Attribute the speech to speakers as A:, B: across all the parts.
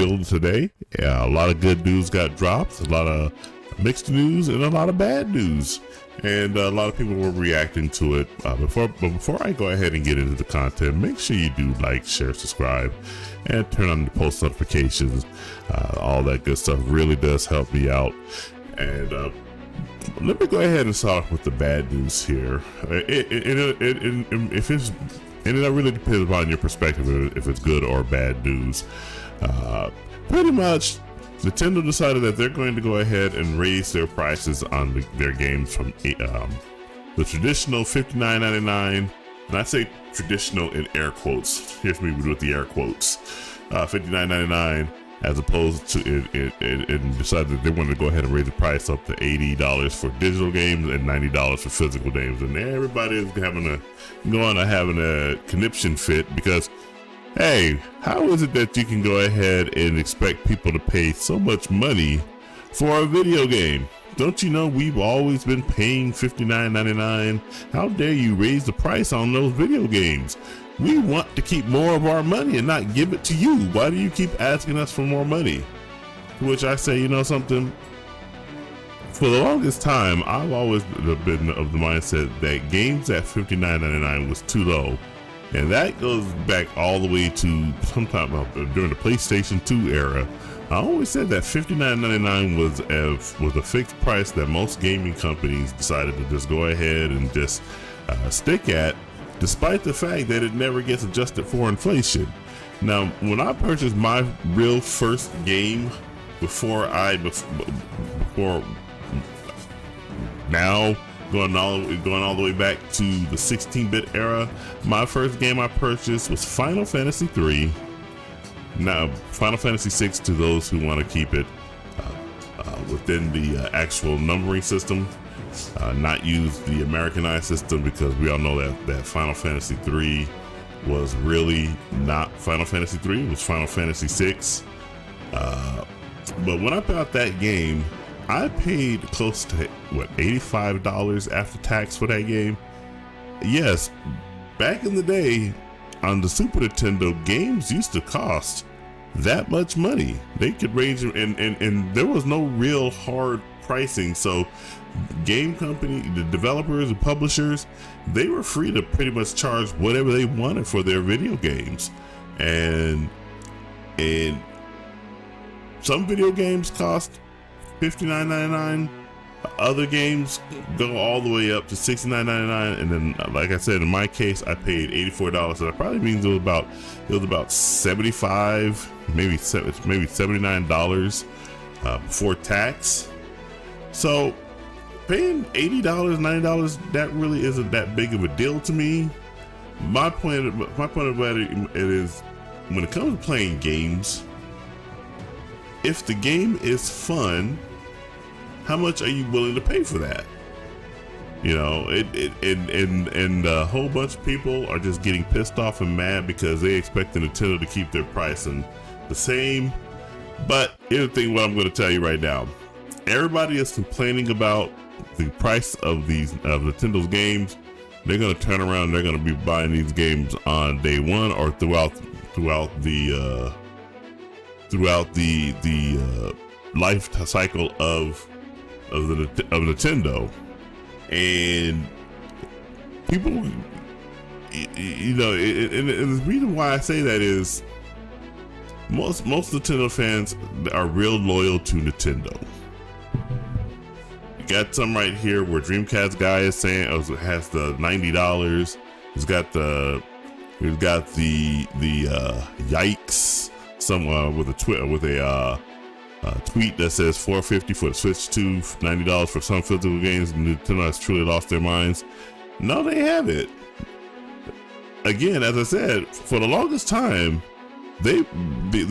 A: deal today. Yeah, a lot of good news got dropped, a lot of mixed news, and a lot of bad news. And a lot of people were reacting to it. Before I go ahead and get into the content, make sure you do like, share, subscribe, and turn on the post notifications. All that good stuff really does help me out. And let me go ahead and start off with the bad news here. If it's, and it really depends upon your perspective if it's good or bad news. Pretty much, Nintendo decided that they're going to go ahead and raise their prices on their games from the traditional $59.99, and I say traditional in air quotes. Here's me with the air quotes. $59.99, as opposed to it decided that they wanted to go ahead and raise the price up to $80 for digital games and $90 for physical games. And everybody is having a conniption fit because, hey, how is it that you can go ahead and expect people to pay so much money for a video game? Don't you know we've always been paying $59.99? How dare you raise the price on those video games? We want to keep more of our money and not give it to you. Why do you keep asking us for more money? To which I say, you know something? For the longest time, I've always been of the mindset that games at $59.99 was too low. And that goes back all the way to sometime during the PlayStation 2 era. I always said that $59.99 was a fixed price that most gaming companies decided to just go ahead and just stick at, despite the fact that it never gets adjusted for inflation. Now, when I purchased my real first game before now, going all the way back to the 16-bit era, my first game I purchased was Final Fantasy III. Now, Final Fantasy VI, to those who want to keep it within the actual numbering system, not use the Americanized system, because we all know that Final Fantasy III was really not Final Fantasy III, it was Final Fantasy VI. But when I bought that game, I paid close to, $85 after tax for that game. Yes, back in the day, on the Super Nintendo, games used to cost that much money. They could range, and there was no real hard pricing. So game company, the developers and publishers, they were free to pretty much charge whatever they wanted for their video games. And some video games cost $59.99. Other games go all the way up to $69.99, and then, like I said, in my case, I paid $84. So that probably means it was about $75, maybe $79 before tax. So paying $80, $90, that really isn't that big of a deal to me. My point about it is, when it comes to playing games, if the game is fun, how much are you willing to pay for that? You know, and a whole bunch of people are just getting pissed off and mad because they expect Nintendo to keep their pricing the same. But here's the thing, what I'm going to tell you right now. Everybody is complaining about the price of Nintendo's games. They're going to turn around and they're going to be buying these games on day one or throughout the life cycle of Nintendo. And people, you know, and the reason why I say that is most Nintendo fans are real loyal to Nintendo. You got some right here where Dreamcast guy is saying has the $90. He's got the yikes, some with a tweet that says $450 for the Switch 2, $90 for some physical games. Nintendo has truly lost their minds. No, they haven't. Again, as I said, for the longest time, the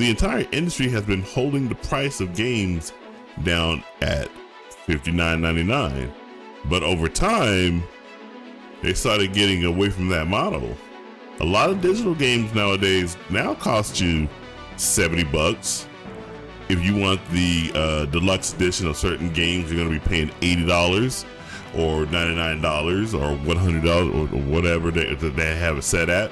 A: entire industry has been holding the price of games down at $59.99. But over time, they started getting away from that model. A lot of digital games nowadays now cost you $70. If you want the deluxe edition of certain games, you're going to be paying $80 or $99 or $100 or whatever they have it set at.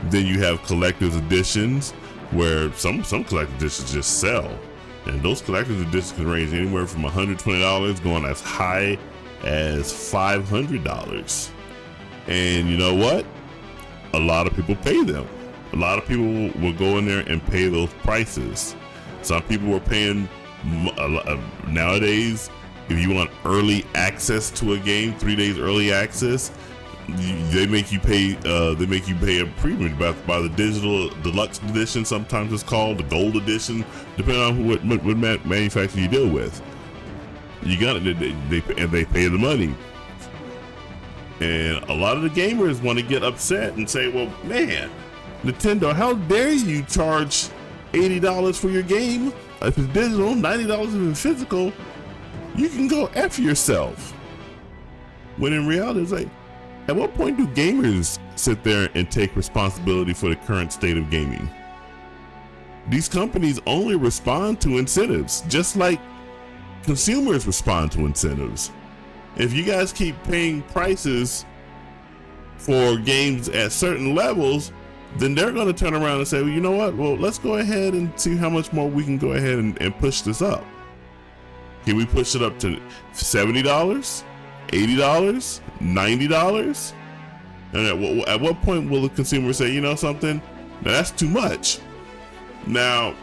A: Then you have collector's editions where some collector's editions just sell, and those collector's editions can range anywhere from $120 going as high as $500. And you know what? A lot of people pay them. A lot of people will go in there and pay those prices. Some people were paying nowadays. If you want early access to a game, 3 days early access, they make you pay. They make you pay a premium by the digital deluxe edition. Sometimes it's called the gold edition, depending on what manufacturer you deal with. You got it. They pay the money, and a lot of the gamers want to get upset and say, "Well, man, Nintendo, how dare you charge $80 for your game if it's digital, $90 if it's physical? You can go F yourself." When in reality, it's like, at what point do gamers sit there and take responsibility for the current state of gaming? These companies only respond to incentives, just like consumers respond to incentives. If you guys keep paying prices for games at certain levels, then they're going to turn around and say, well, you know what? Well, let's go ahead and see how much more we can go ahead and push this up. Can we push it up to $70, $80, $90? And at what point will the consumer say, you know something? Now that's too much. Now,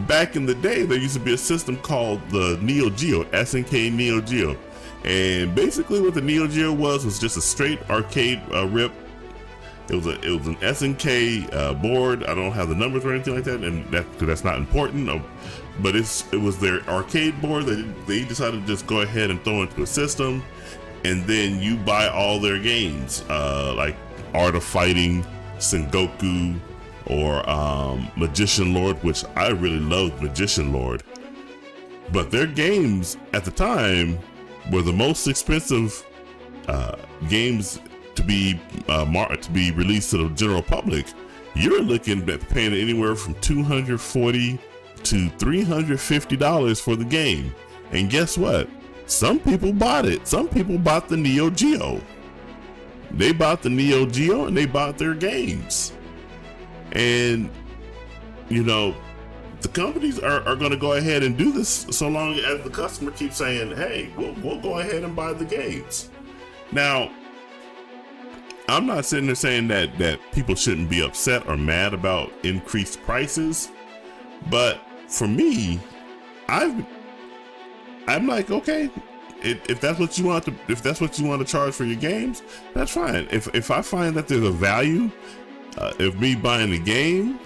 A: back in the day, there used to be a system called the Neo Geo, SNK Neo Geo. And basically what the Neo Geo was just a straight arcade rip. It was an SNK board. I don't have the numbers or anything like that, and that's not important. But it was their arcade board that they decided to just go ahead and throw into a system, and then you buy all their games, like Art of Fighting, Sengoku, or Magician Lord, which I really loved Magician Lord. But their games at the time were the most expensive games to be released to the general public. You're looking at paying anywhere from $240 to $350 for the game. And guess what? Some people bought it. Some people bought the Neo Geo. They bought the Neo Geo and they bought their games. And you know, the companies are going to go ahead and do this so long as the customer keeps saying, hey, we'll go ahead and buy the games. Now, I'm not sitting there saying that people shouldn't be upset or mad about increased prices, but for me, I'm like, okay, if that's what you want to charge for your games, that's fine. If I find that there's a value, if me buying the game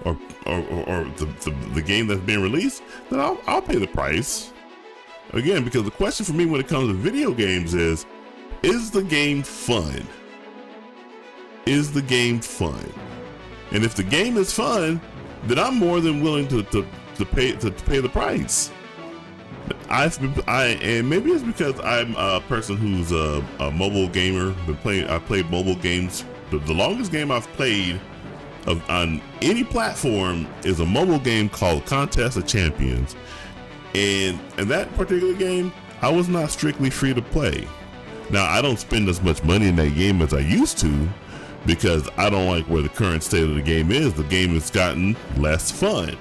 A: or the game that's being released, then I'll pay the price. Again, because the question for me when it comes to video games is the game fun? Is the game fun? And if the game is fun, then I'm more than willing to pay the price. And maybe it's because I'm a person who's a mobile gamer. I played mobile games. The longest game I've played on any platform is a mobile game called Contest of Champions. And in that particular game, I was not strictly free to play. Now, I don't spend as much money in that game as I used to, because I don't like where the current state of the game is. The game has gotten less fun.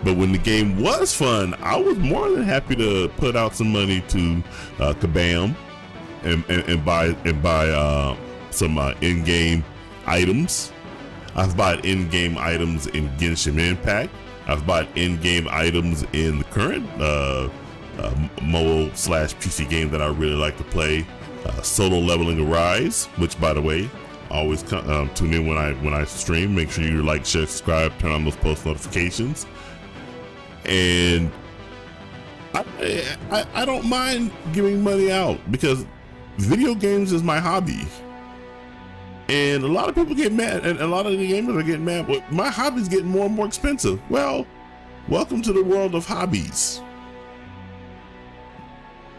A: But when the game was fun, I was more than happy to put out some money to Kabam and buy some in-game items. I've bought in-game items in Genshin Impact. I've bought in-game items in the current mobile/PC game that I really like to play, Solo Leveling Arise, which, by the way, always tune in when I stream. Make sure you like, share, subscribe, turn on those post notifications. And I don't mind giving money out because video games is my hobby. And a lot of people get mad, and a lot of the gamers are getting mad. Well, my hobby's getting more and more expensive. Well, welcome to the world of hobbies.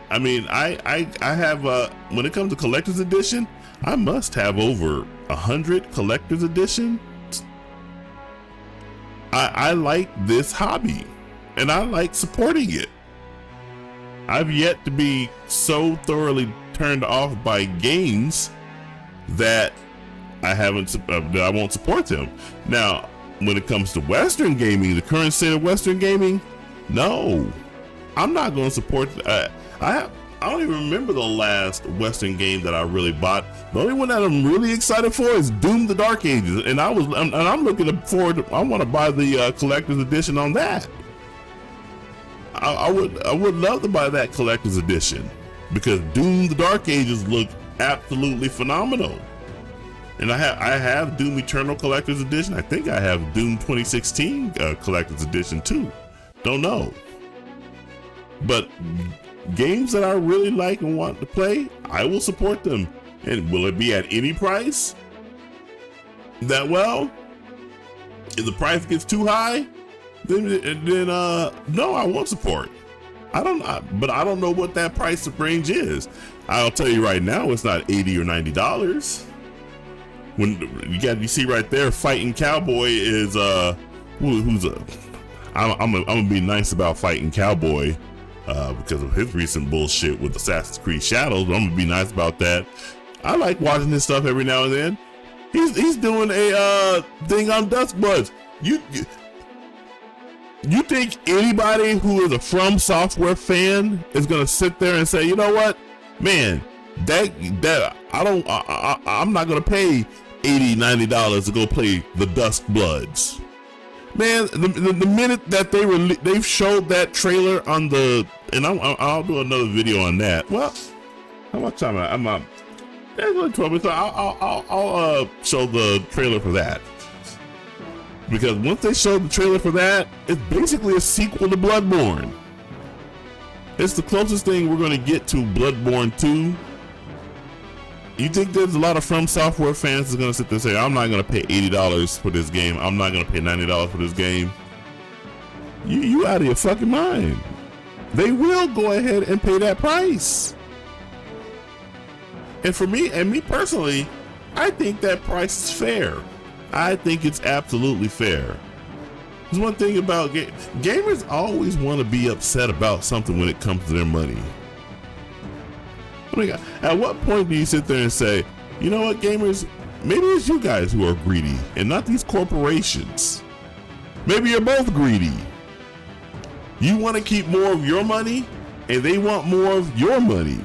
A: I mean, I have when it comes to collector's edition, I must have over 100 collector's editions. I like this hobby, and I like supporting it. I've yet to be so thoroughly turned off by games that I won't support them. Now, when it comes to Western gaming, the current state of Western gaming, no, I'm not going to support. I don't even remember the last Western game that I really bought. The only one that I'm really excited for is Doom: The Dark Ages, and I'm looking forward to. I want to buy the collector's edition on that. I would love to buy that collector's edition because Doom: The Dark Ages look absolutely phenomenal. And I have Doom Eternal Collector's Edition. I think I have Doom 2016 Collector's Edition too. Don't know. But games that I really like and want to play, I will support them. And will it be at any price? If the price gets too high, then no, I won't support. I don't know what that price range is. I'll tell you right now, it's not $80 or $90. When you see right there, Fighting Cowboy is I'm gonna be nice about Fighting Cowboy because of his recent bullshit with Assassin's Creed Shadows. I'm gonna be nice about that. I like watching his stuff every now and then. He's doing a thing on Duskbloods. You think anybody who is a From Software fan is gonna sit there and say, you know what, man, I'm not gonna pay $80-$90 to go play the Duskbloods. Man, the minute that they've showed that trailer on and I'll do another video on that. Well, how much time I'm not? There's only 12 minutes. So I'll show the trailer for that. Because once they show the trailer for that, it's basically a sequel to Bloodborne. It's the closest thing we're going to get to Bloodborne 2. You think there's a lot of From Software fans that's going to sit there and say, I'm not going to pay $80 for this game. I'm not going to pay $90 for this game. You out of your fucking mind. They will go ahead and pay that price. And for me, and me personally, I think that price is fair. I think it's absolutely fair. There's one thing about gamers always want to be upset about something when it comes to their money. At what point do you sit there and say, you know what, gamers, maybe it's you guys who are greedy and not these corporations. Maybe you're both greedy. You want to keep more of your money and they want more of your money.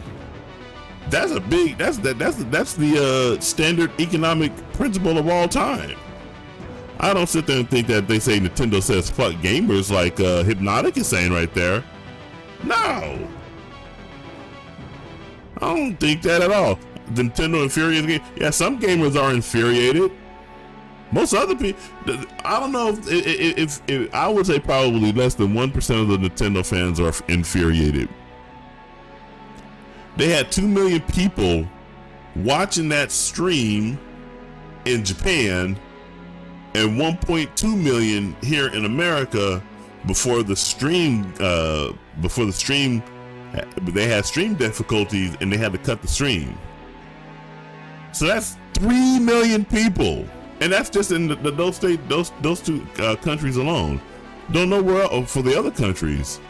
A: That's the standard economic principle of all time. I don't sit there and think that they say Nintendo says fuck gamers like Hypnotic is saying right there. No. I don't think that at all. Nintendo infuriated. Yeah, some gamers are infuriated. Most other people, I don't know if I would say probably less than 1% of the Nintendo fans are infuriated. They had 2 million people watching that stream in Japan and 1.2 million here in America before the stream they had stream difficulties and they had to cut the stream. So that's 3 million people, and that's just in those two countries alone. Don't know where else for the other countries.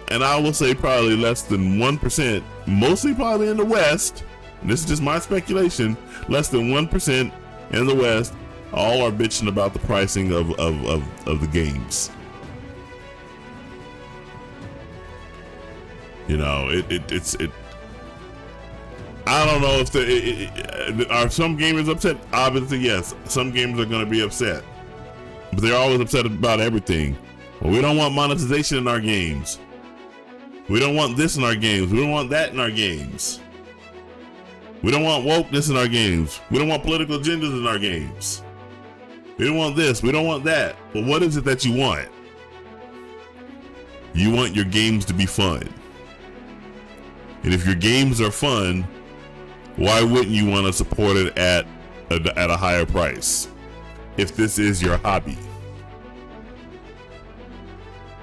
A: And I will say probably less than 1%, mostly probably in the West. This is just my speculation. Less than 1% in the West, all are bitching about the pricing of the games. You know, it's I don't know if are some gamers upset. Obviously, yes. Some gamers are going to be upset, but they're always upset about everything. Well, we don't want monetization in our games. We don't want this in our games. We don't want that in our games. We don't want wokeness in our games. We don't want political agendas in our games. We don't want this. We don't want that. But what is it that you want? You want your games to be fun. And if your games are fun, why wouldn't you want to support it at a higher price? If this is your hobby,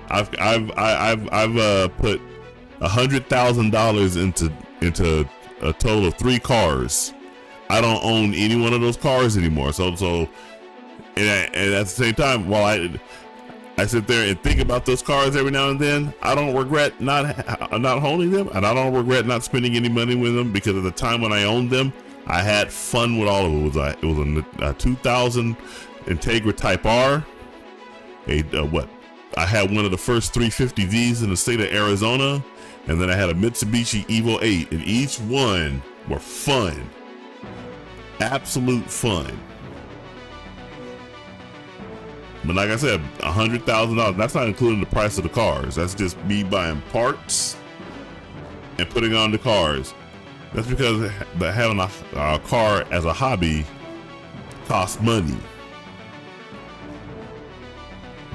A: I've put $100,000 into a total of 3 cars. I don't own any one of those cars anymore. So, and at the same time, while I sit there and think about those cars every now and then, I don't regret not holding them, and I don't regret not spending any money with them, because at the time when I owned them, I had fun with all of it. It was a 2000 Integra Type R. I had one of the first 350Zs in the state of Arizona, and then I had a Mitsubishi Evo 8, and each one were fun. Absolute fun. But like I said, $100,000, that's not including the price of the cars. That's just me buying parts and putting on the cars. That's because having a car as a hobby costs money.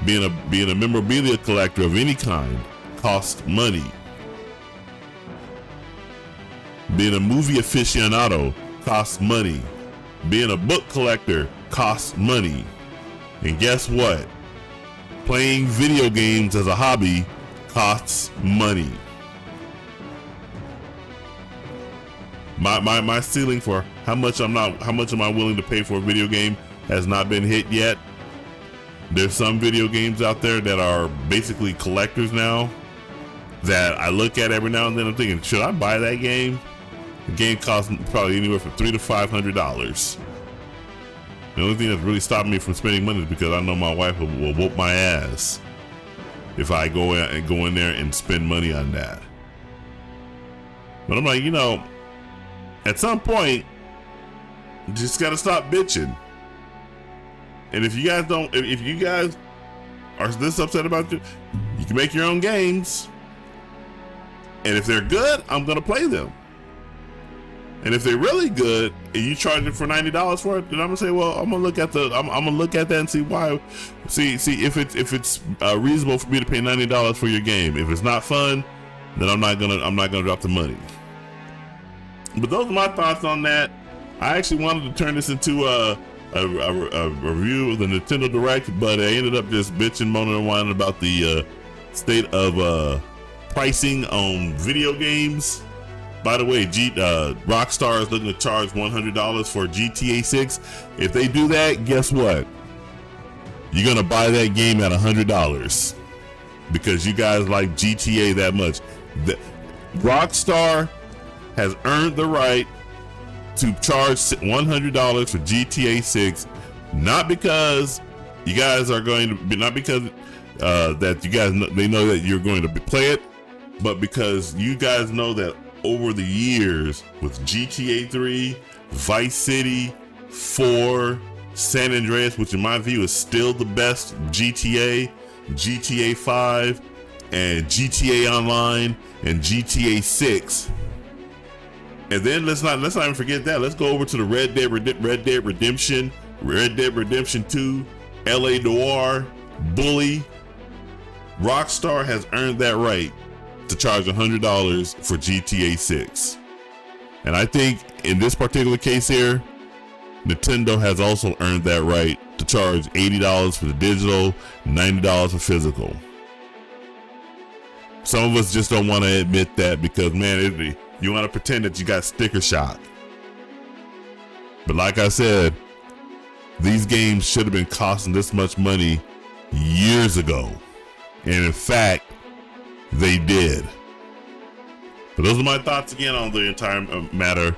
A: Being a memorabilia collector of any kind costs money. Being a movie aficionado costs money. Being a book collector costs money. And guess what? Playing video games as a hobby costs money. My ceiling for how much am I willing to pay for a video game has not been hit yet. There's some video games out there that are basically collectors now that I look at every now and then. I'm thinking, should I buy that game? The game costs probably anywhere from $300 to $500. The only thing that's really stopping me from spending money is because I know my wife will whoop my ass if I go in there and spend money on that. But I'm like, at some point, you just gotta stop bitching. And if you guys are this upset about it, you can make your own games. And if they're good, I'm gonna play them. And if they're really good and you charge it for $90 for it, then I'm gonna say, well, I'm gonna look at that and see why. See if it's reasonable for me to pay $90 for your game. If it's not fun, then I'm not gonna drop the money. But those are my thoughts on that. I actually wanted to turn this into a review of the Nintendo Direct, but I ended up just bitching, moaning, and whining about the state of pricing on video games. By the way, Rockstar is looking to charge $100 for GTA 6. If they do that, guess what? You're gonna buy that game at $100 because you guys like GTA that much. Rockstar has earned the right to charge $100 for GTA 6, not because you guys are going to be, not because that you guys know, they know that you're going to play it, but because you guys know that over the years with GTA 3, Vice City, 4, San Andreas, which in my view is still the best GTA, GTA 5, and GTA Online, and GTA 6. And then let's not even forget that. Let's go over to the Red Dead Redemption, Red Dead Redemption 2, LA Noire, Bully. Rockstar has earned that right to charge $100 for GTA 6. And I think in this particular case here, Nintendo has also earned that right to charge $80 for the digital, $90 for physical. Some of us just don't want to admit that because, man, you want to pretend that you got sticker shock. But like I said, these games should have been costing this much money years ago. And in fact, they did. But those are my thoughts again on the entire matter.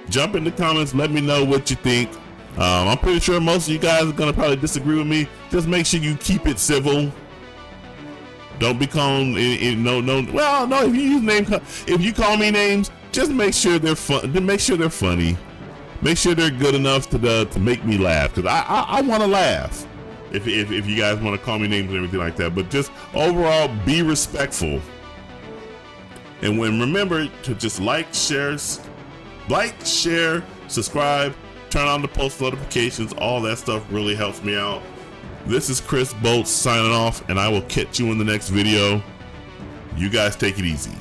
A: Jump in the comments, let me know what you think. I'm pretty sure most of you guys are gonna probably disagree with me. Just make sure you keep it civil. Don't be calling well, no, if you call me names, just make sure they're fun. Make sure they're funny. Make sure they're good enough to make me laugh, because I want to laugh. If you guys want to call me names and everything like that, but just overall be respectful. And remember to just like, share, subscribe, turn on the post notifications. All that stuff really helps me out. This is Chris Bolt signing off, and I will catch you in the next video. You guys take it easy.